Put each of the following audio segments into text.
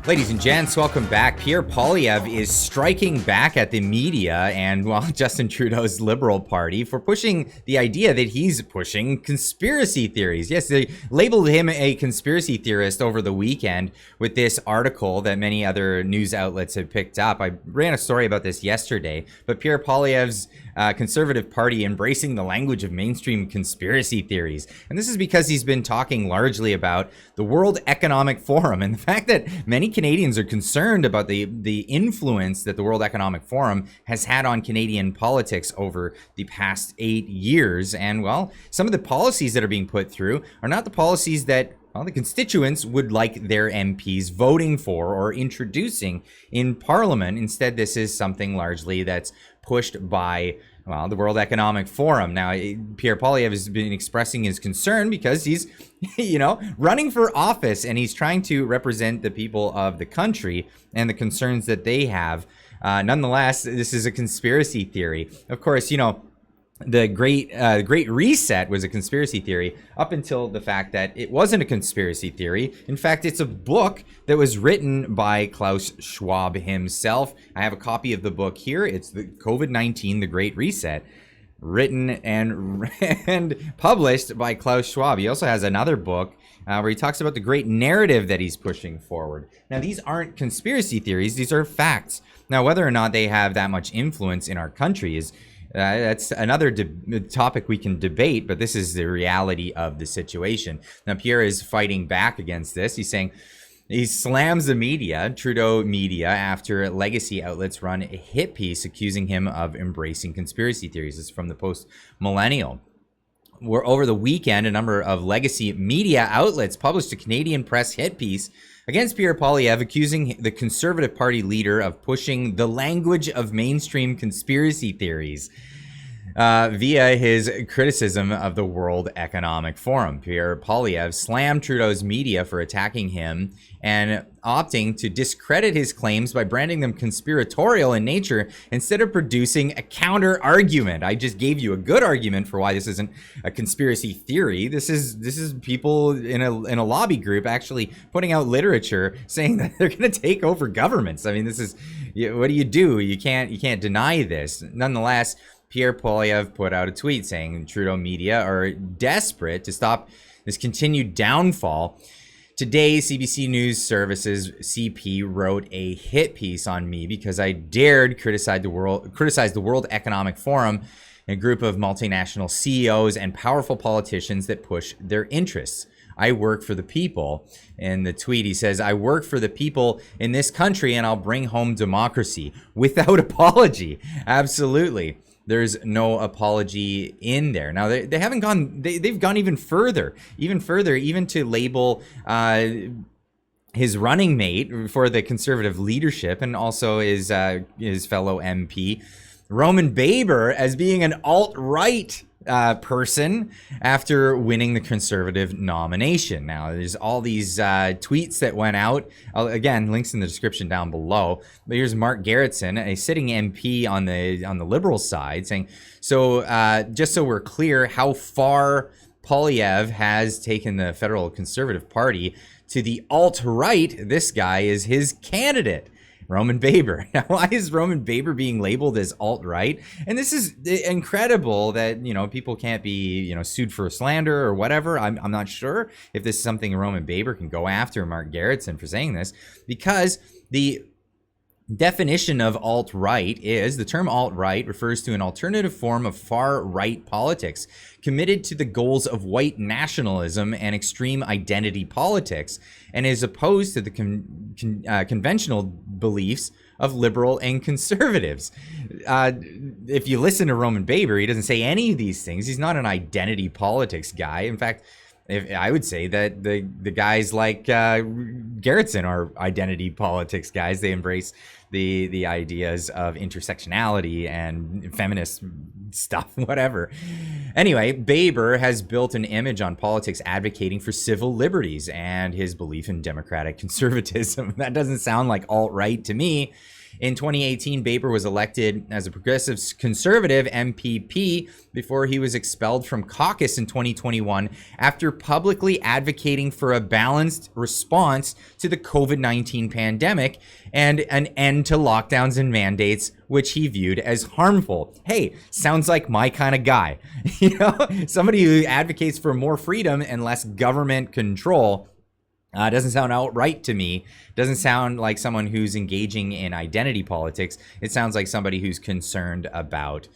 Ladies and gents, welcome back. Pierre Poilievre is striking back at the media and, well, Justin Trudeau's Liberal Party for pushing the idea that he's pushing conspiracy theories. Yes, they labeled him a conspiracy theorist over the weekend with this article that many other news outlets have picked up. I ran a story about this yesterday, but Pierre Poilievre's Conservative Party embracing the language of mainstream conspiracy theories. And this is because he's been talking largely about the World Economic Forum and the fact that many Canadians are concerned about the influence that the World Economic Forum has had on Canadian politics over the past 8 years. And, well, some of the policies that are being put through are not the policies that, well, the constituents would like their MPs voting for or introducing in Parliament. Instead, this is something largely that's pushed by, well, the World Economic Forum. Now, Pierre Poilievre has been expressing his concern because he's, running for office and he's trying to represent the people of the country and the concerns that they have. Nonetheless, this is a conspiracy theory. Of course, the Great Reset was a conspiracy theory up until the fact that it wasn't a conspiracy theory. In fact, it's a book that was written by Klaus Schwab himself. I have a copy of the book here. It's the COVID-19, The Great Reset, written and published by Klaus Schwab. He also has another book where he talks about the great narrative that he's pushing forward. Now, these aren't conspiracy theories. These are facts. Now, whether or not they have that much influence in our country is that's another topic we can debate, but this is the reality of the situation. Now, Pierre is fighting back against this. He's saying he slams the media, Trudeau media, after legacy outlets run a hit piece accusing him of embracing conspiracy theories. It's from the Post Millennial. Where over the weekend, a number of legacy media outlets published a Canadian press hit piece against Pierre Poilievre, accusing the Conservative Party leader of pushing the language of mainstream conspiracy theories via his criticism of the World Economic Forum. Pierre Poilievre slammed Trudeau's media for attacking him and opting to discredit his claims by branding them conspiratorial in nature instead of producing a counter argument. I just gave you a good argument for why this isn't a conspiracy theory. This is people in a lobby group actually putting out literature saying that they're going to take over governments. I mean, this is, what do? You can't deny this. Nonetheless, Pierre Poilievre put out a tweet saying Trudeau media are desperate to stop this continued downfall. Today, CBC News Services CP wrote a hit piece on me because I dared criticize the World Economic Forum, a group of multinational CEOs and powerful politicians that push their interests. I work for the people. In the tweet, he says, I work for the people in this country and I'll bring home democracy without apology. Absolutely. There's no apology in there. Now, they haven't gone, they've gone even further, even to label his running mate for the Conservative leadership and also his fellow MP, Roman Baber, as being an alt-right person after winning the Conservative nomination. Now, there's all these tweets that went out. Again, links in the description down below. But here's Mark Garrettson, a sitting MP on the Liberal side, saying, so just so we're clear how far Poilievre has taken the federal Conservative Party to the alt-right, this guy is his candidate. Roman Baber. Now, why is Roman Baber being labeled as alt-right? And this is incredible that, people can't be, sued for slander or whatever. I'm not sure if this is something Roman Baber can go after Mark Garrettson for saying this, because the definition of alt-right is, the term alt-right refers to an alternative form of far-right politics committed to the goals of white nationalism and extreme identity politics, and is opposed to the conventional beliefs of liberal and conservatives. If you listen to Roman Baber, he doesn't say any of these things. He's not an identity politics guy. In fact, I would say that the guys like Garrettson are identity politics guys. They embrace the ideas of intersectionality and feminist stuff, whatever. Anyway, Baber has built an image on politics advocating for civil liberties and his belief in democratic conservatism. That doesn't sound like alt-right to me. In 2018, Baber was elected as a progressive conservative MPP before he was expelled from caucus in 2021 after publicly advocating for a balanced response to the COVID-19 pandemic and an end to lockdowns and mandates, which he viewed as harmful. Hey, sounds like my kind of guy. You know, somebody who advocates for more freedom and less government control. Doesn't sound outright to me. Doesn't sound like someone who's engaging in identity politics. It sounds like somebody who's concerned about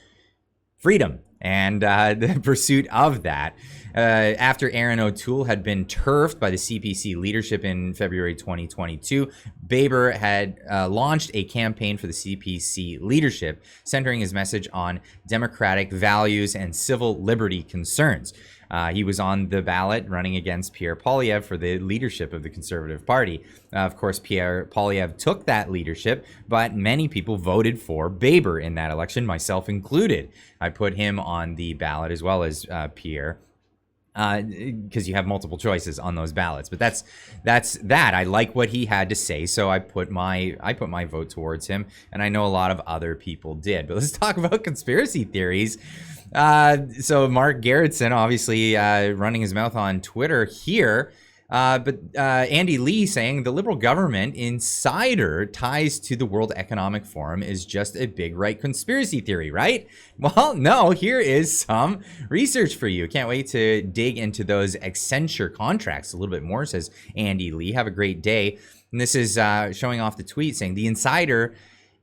freedom and the pursuit of that. After Aaron O'Toole had been turfed by the CPC leadership in February 2022, Baber had launched a campaign for the CPC leadership, centering his message on democratic values and civil liberty concerns. He was on the ballot running against Pierre Poilievre for the leadership of the Conservative Party. Of course, Pierre Poilievre took that leadership, but many people voted for Baber in that election, myself included. I put him on the ballot as well as Pierre, because you have multiple choices on those ballots. But that's that. I like what he had to say, so I put my vote towards him, and I know a lot of other people did. But let's talk about conspiracy theories. So Mark Gerritsen obviously running his mouth on Twitter here, but Andy Lee saying the Liberal government insider ties to the World Economic Forum is just a big right conspiracy theory, right? Well, no, here is some research for you. Can't wait to dig into those Accenture contracts a little bit more, says Andy Lee. Have a great day. And this is showing off the tweet saying the insider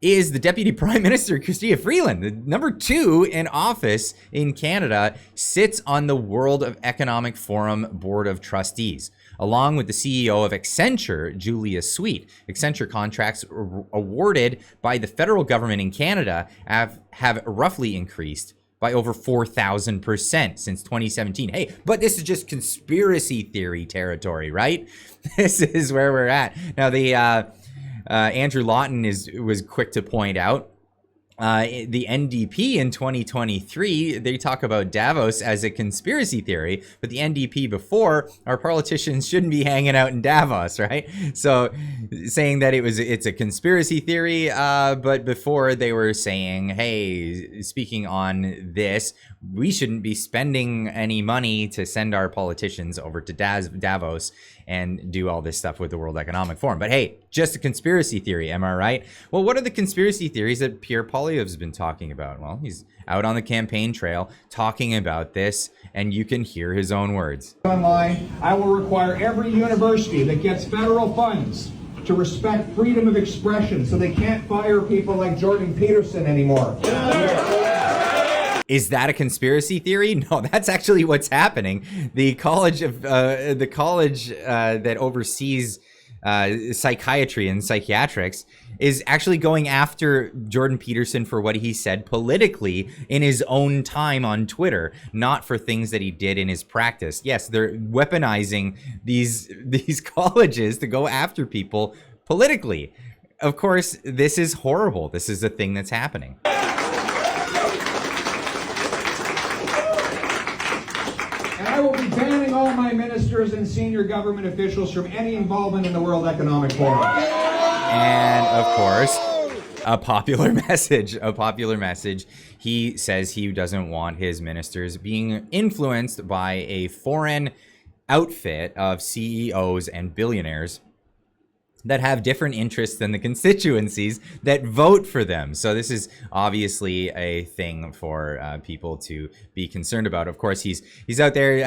is the Deputy Prime Minister, Chrystia Freeland, the number 2 in office in Canada, sits on the World Economic Forum Board of Trustees, along with the CEO of Accenture, Julia Sweet. Accenture contracts awarded by the federal government in Canada have roughly increased by over 4,000% since 2017. Hey, but this is just conspiracy theory territory, right? This is where we're at. Now, the Andrew Lawton was quick to point out the NDP in 2023, they talk about Davos as a conspiracy theory, but the NDP before, our politicians shouldn't be hanging out in Davos, right? So saying that it's a conspiracy theory, but before they were saying, hey, speaking on this, we shouldn't be spending any money to send our politicians over to Davos and do all this stuff with the World Economic Forum. But hey, just a conspiracy theory, am I right? Well, what are the conspiracy theories that Pierre Poilievre's been talking about? Well, he's out on the campaign trail talking about this, and you can hear his own words. Online, I will require every university that gets federal funds to respect freedom of expression so they can't fire people like Jordan Peterson anymore. Is that a conspiracy theory? No, that's actually what's happening. The college that oversees psychiatry and psychiatrics is actually going after Jordan Peterson for what he said politically in his own time on Twitter, not for things that he did in his practice. Yes, they're weaponizing these colleges to go after people politically. Of course, this is horrible. This is a thing that's happening. I will be banning all my ministers and senior government officials from any involvement in the World Economic Forum. And of course, a popular message. He says he doesn't want his ministers being influenced by a foreign outfit of CEOs and billionaires that have different interests than the constituencies that vote for them. So this is obviously a thing for people to be concerned about. Of course, he's out there,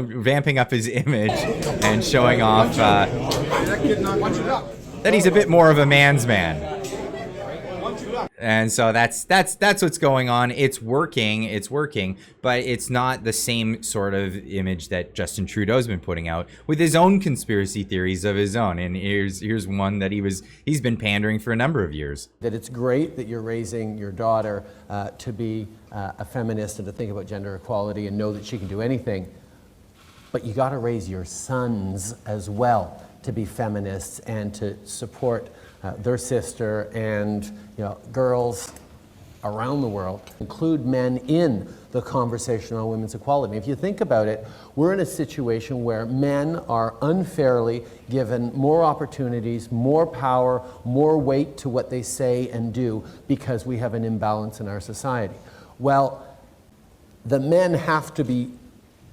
vamping up his image and showing off that he's a bit more of a man's man. And so that's what's going on. It's working, but it's not the same sort of image that Justin Trudeau's been putting out with his own conspiracy theories of his own. And here's one that he's been pandering for a number of years. That it's great that you're raising your daughter to be a feminist and to think about gender equality and know that she can do anything, but you got to raise your sons as well to be feminists and to support their sister. And girls, around the world, include men in the conversation on women's equality. If you think about it, we're in a situation where men are unfairly given more opportunities, more power, more weight to what they say and do because we have an imbalance in our society. Well, the men have to be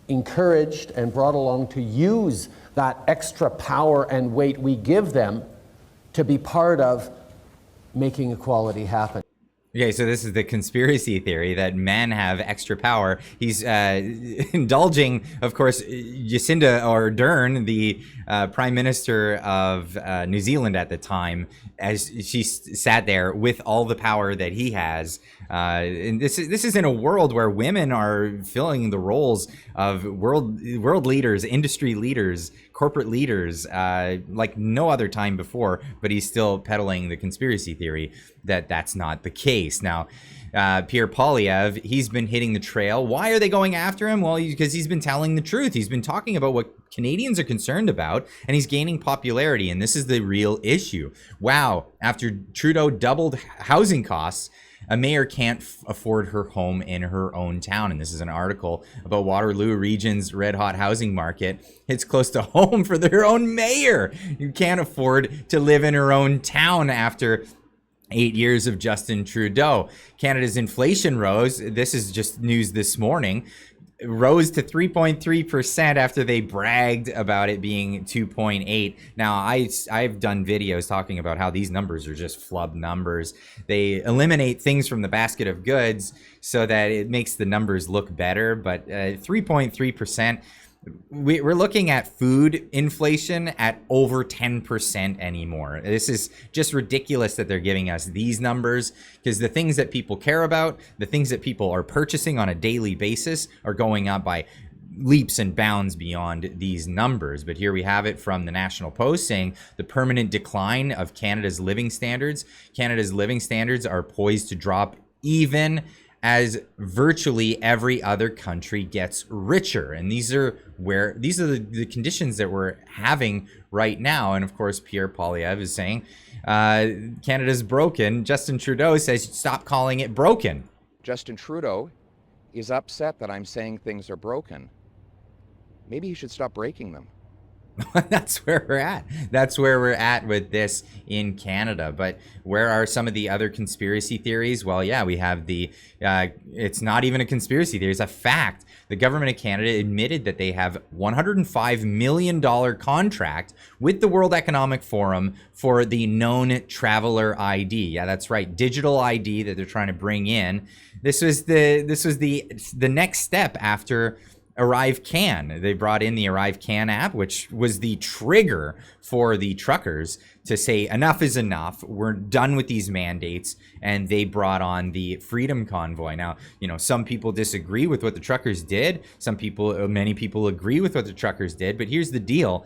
encouraged and brought along to use that extra power and weight we give them to be part of making equality happen. Okay, so this is the conspiracy theory that men have extra power. He's indulging, of course, Jacinda Ardern, the Prime Minister of New Zealand at the time, as she sat there with all the power that he has. And this is in a world where women are filling the roles of world leaders, industry leaders, corporate leaders, like no other time before. But he's still peddling the conspiracy theory that that's not the case. Now, Pierre Poilievre, he's been hitting the trail. Why are they going after him? Well, because he's been telling the truth. He's been talking about what Canadians are concerned about, and he's gaining popularity. And this is the real issue. Wow, after Trudeau doubled housing costs, a mayor can't afford her home in her own town. And this is an article about Waterloo Region's red-hot housing market. It's close to home for their own mayor. You can't afford to live in her own town after 8 years of Justin Trudeau. Canada's inflation rose. This is just news this morning. Rose to 3.3% after they bragged about it being 2.8. Now, I've done videos talking about how these numbers are just flub numbers. They eliminate things from the basket of goods so that it makes the numbers look better. But 3.3%, we're looking at food inflation at over 10% anymore. This is just ridiculous that they're giving us these numbers, because the things that people care about, the things that people are purchasing on a daily basis are going up by leaps and bounds beyond these numbers. But here we have it from the National Post saying the permanent decline of Canada's living standards. Canada's living standards are poised to drop even as virtually every other country gets richer. And these are the conditions that we're having right now. And of course, Pierre Poilievre is saying Canada's broken. Justin Trudeau says stop calling it broken. Justin Trudeau is upset that I'm saying things are broken. Maybe he should stop breaking them. That's where we're at. That's where we're at with this in Canada. But where are some of the other conspiracy theories? Well, yeah, we have the, it's not even a conspiracy theory, it's a fact. The government of Canada admitted that they have $105 million contract with the World Economic Forum for the known traveler ID. Yeah, that's right. Digital ID that they're trying to bring in. This was the next step after Arrive Can. They brought in the Arrive Can app, which was the trigger for the truckers to say enough is enough. We're done with these mandates. And they brought on the Freedom Convoy. Now, you know, some people disagree with what the truckers did. Many people agree with what the truckers did. But here's the deal.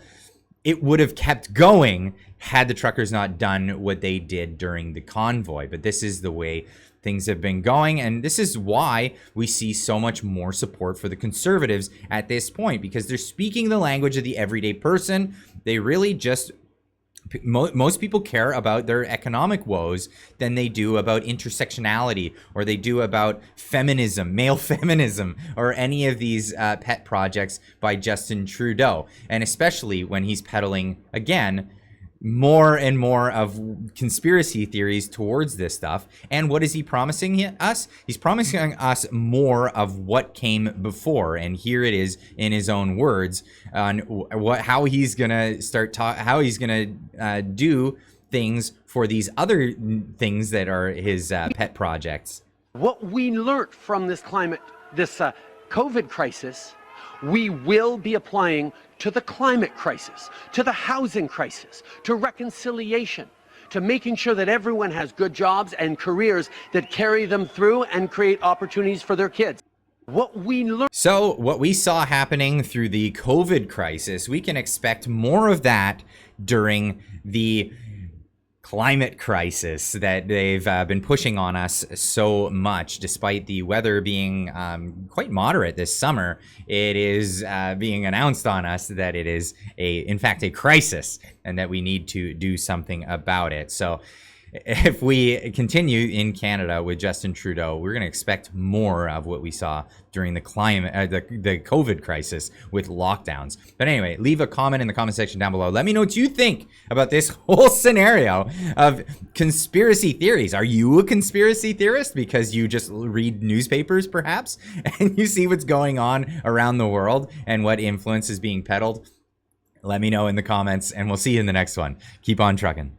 It would have kept going had the truckers not done what they did during the convoy. But this is the way things have been going, and this is why we see so much more support for the Conservatives at this point, because they're speaking the language of the everyday person. They really just, most people care about their economic woes than they do about intersectionality, or they do about feminism, male feminism, or any of these pet projects by Justin Trudeau. And especially when he's peddling, again, more and more of conspiracy theories towards this stuff. And what is he promising us? He's promising us more of what came before. And here it is in his own words on how he's gonna how he's gonna do things for these other things that are his pet projects. What we learned from this COVID crisis, we will be applying to the climate crisis, to the housing crisis, to reconciliation, to making sure that everyone has good jobs and careers that carry them through and create opportunities for their kids. What we saw happening through the COVID crisis, we can expect more of that during the climate crisis that they've been pushing on us so much. Despite the weather being quite moderate this summer, it is being announced on us that it is in fact a crisis, and that we need to do something about it. So if we continue in Canada with Justin Trudeau, we're going to expect more of what we saw during the the COVID crisis with lockdowns. But anyway, leave a comment in the comment section down below. Let me know what you think about this whole scenario of conspiracy theories. Are you a conspiracy theorist because you just read newspapers, perhaps, and you see what's going on around the world and what influence is being peddled? Let me know in the comments, and we'll see you in the next one. Keep on trucking.